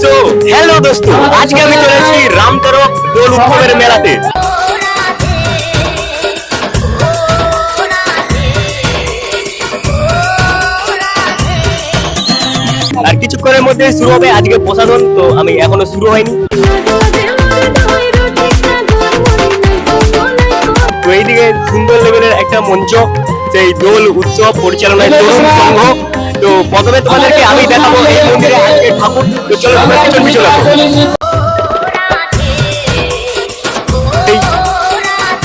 So hello দোস্ত, আজকে আমি চলে এসেছি রামতরফ দোল উৎসবের মেলাতে। আর কিছুক্ষণের মধ্যে শুরু হবে আজকে প্রসাধন, তো আমি এখনো শুরু হয়নি। তো এইদিকে সুন্দর লেভেলের একটা মঞ্চ, সেই দোল উৎসব পরিচালনায় তরুণ সংঘ। তো প্রথমে তোমাদেরকে আমি দেখাবো এই মন্দিরে আজকে ঠাকুর। তো চলো তোমরা পিছন পিছন আসো।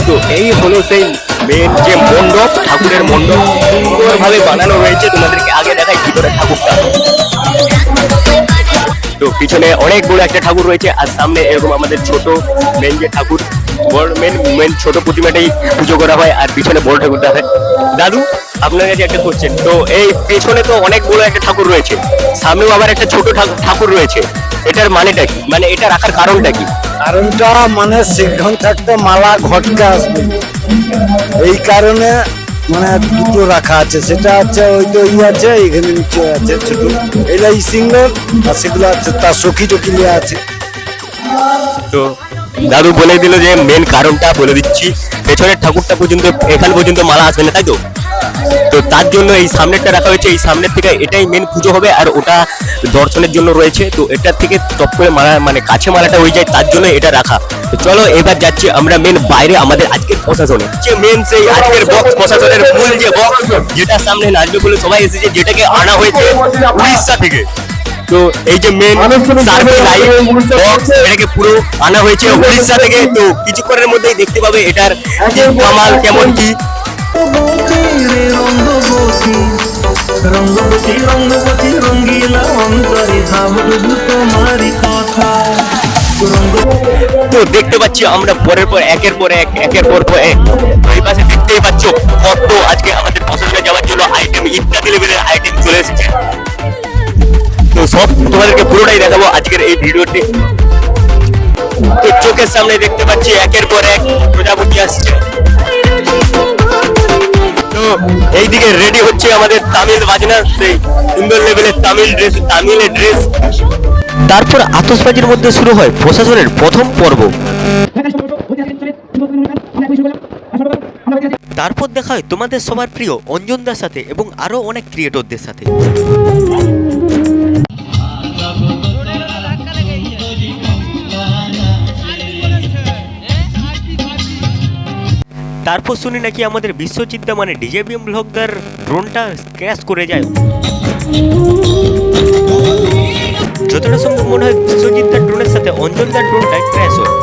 তো এই হলো সেই মেন যে মণ্ডপ, ঠাকুরের মণ্ডপ সুন্দর ভাবে বানানো রয়েছে। তোমাদেরকে আগে দেখাই ভিতরে ঠাকুরটা। তো পিছনে অনেক বড় একটা ঠাকুর রয়েছে, আর সামনে এরকম আমাদের ছোট মেন যে ঠাকুর, বড় মেন ছোট প্রতিমাটাই পুজো করা হয়, আর পিছনে বড় ঠাকুরটা হয়। দাদু, আপনার কাছে একটা কোশ্চেন, তো এই পেছনে তো অনেক বড় একটা ঠাকুর রয়েছে, সামনেও আবার একটা ছোট ঠাকুর রয়েছে, এটার মানেটা কি? মানে এটা রাখার কারণটা কি? কারণটা মানে সেখান থাকতে মালা ঘটকে আসবে, এই কারণে মানে দুটো রাখা আছে। সেটা হচ্ছে ওই তো আছে, এখানে নিচে আছে ছোট, এটা সিঙ্গল, আর সেগুলো আছে তার সখী টকি আছে। তো দাদু বলে দিল যে মেন কারণটা বলে দিচ্ছি, পেছনের ঠাকুরটা পর্যন্ত এখান পর্যন্ত মালা আসবে না, তাই তো? তো তার জন্য এই সামনেরটা রাখা হয়েছে, এই সামনের থেকে এটাই মেন পুজো হবে, আর ওটা দর্শনের জন্য রয়েছে। তো এটার থেকে টপ করে মালা মানে কাছে মালাটা হয়ে যায়, তার জন্য এটা রাখা। তো চলো এবার যাচ্ছি আমরা মেন বাইরে আমাদের আজকের প্রশাসনে, যে মেন সেই আজকের বক্স, প্রশাসনের মূল যে বক্স যেটা সামনে নাচবে বলে সবাই এসেছে, যেটাকে আনা হয়েছে উড়িষ্যা থেকে। তো এই যে মেন সার্ভে লাইট বক্স, এটাকে পুরো আনা হয়েছে উড়িষ্যা থেকে। তো কিছুক্ষণের মধ্যেই দেখতে পাবে এটার কামাল কেমন কি। তো দেখতে পাচ্ছি আমরা পরের পর একের পর এক এই পাশে দেখতেই পাচ্ছ কত আজকে আমাদের প্রশাসনে যাওয়ার জন্য আইটেম, ইত্যাদি লেভেলের আইটেম চলে এসেছে। তো সব তোমাদেরকে পুরোটাই দেখাবো আজকের এই ভিডিওতে। তো চোখের সামনে দেখতে পাচ্ছি একের পর এক প্রজাপতি আসছে। তো এইদিকে রেডি হচ্ছে আমাদের তামিল বাজনা, সেই সুন্দর লেভেলের তামিলের ড্রেস। তারপর আতশবাজির মধ্যে শুরু হয় প্রশাসনের প্রথম পর্ব। তারপর দেখা হয় তোমাদের সবার প্রিয় অঞ্জনদার সাথে এবং আরো অনেক ক্রিয়েটরদের সাথে। তারপর শুনি নাকি আমাদের বিশ্বজিৎ মানে ডিজেবিএম ব্লগদার ড্রোনটা ক্র্যাশ করে যায়। যতটা সম্ভব মনে হয় বিশ্বজিৎ ড্রোনের সাথে অঞ্জনদার ড্রোনটা ক্র্যাশ হয়।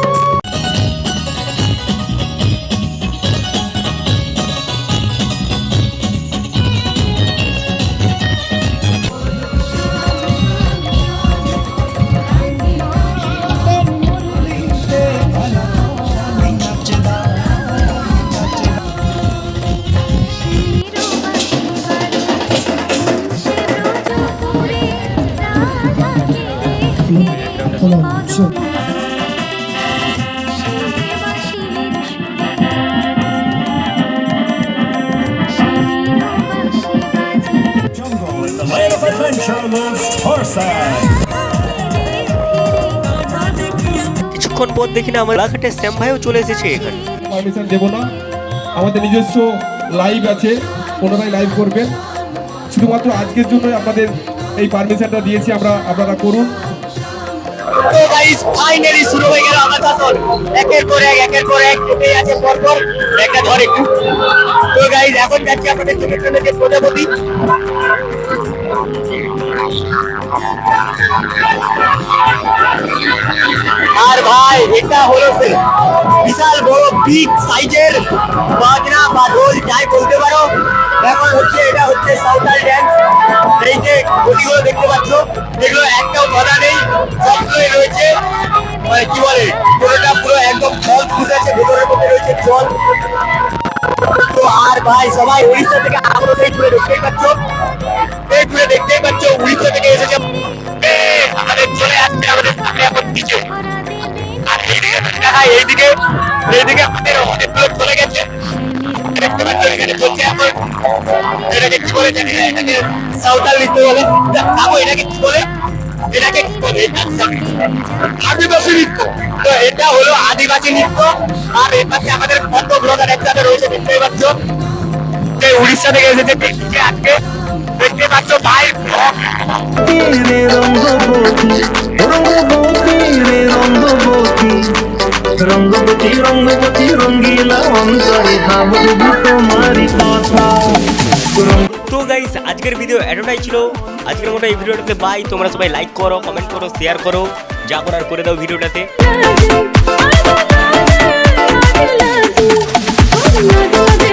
কিছুক্ষণ পর দেখি না আমার লাখাটে শ্যাম ভাইও চলে এসেছে এখানে। পারমিশন দেব না, আমাদের নিজস্ব লাইভ আছে, পুনরায় লাইভ করবেন। শুধুমাত্র আজকের জন্য আপনাদের এই পারমিশনটা দিয়েছি আমরা, আপনারা করুন। তো গাইস ফাইনালি শুরু হয়ে গেল আমার শাসন, একের পর এক চোখেই আছে পরপর একটা ধরে। তো গাইস এখন যাচ্ছি আপনাদের চোখের জন্য যে প্রজাপতি। আর ভাই এটা হলো সে বিশাল বড় বিগ সাইজের বাজনা বা ঢোল যাই বলতে পারো। এখন হচ্ছে এটা হচ্ছে সাঁওতাল ড্যান্স। এই যে গতিগুলো দেখতে পাচ্ছ, এগুলো একটাও ধরা নেই, সবগুলোই রয়েছে মানে কি বলে পুরোটা পুরো একদম জল ফুসে আছে, ভেতরের মধ্যে রয়েছে জল। তো আর ভাই সবাই উড়িষ্যা থেকে আমরা সেই ঘুরে দেখতেই পাচ্ছ, এই ঘুরে দেখতেই পাচ্ছ উড়িষ্যা থেকে এসেছে আমাদের চলে আসছে আমাদের সামনে এখন নিচে। আর এইদিকে আমাদের অনেকগুলো চলে গেছে, দেখতে পাচ্ছ এখানে চলছে এখন। এটাকে কি বলে জানি না, এটাকে সাঁওতাল নৃত্য বলে। এটাকে কি বলে এটাকে কি বলে? আদিবাসী নৃত্য। তো এটা হলো আদিবাসী নৃত্য। আর এর পাশে আমাদের কত ব্লগার একসাথে রয়েছে দেখতেই পাচ্ছ। যে উড়িষ্যা থেকে এসেছে দেখতে আজকে দেখতে পাচ্ছ ভাই রে রঙ্গবতী রঙ্গবতী রে রঙ্গবতী রঙ্গবতী রঙ্গবতী রঙ্গিলা অন্তরে ভাববো তোমারই কথা। তো গাইস আজকের ভিডিও এতটাই ছিল। আজকের মতো এই ভিডিওটাতে বাই। তোমরা সবাই লাইক করো, কমেন্ট করো, শেয়ার করো, যা করার করে দাও ভিডিওটাতে। I love you.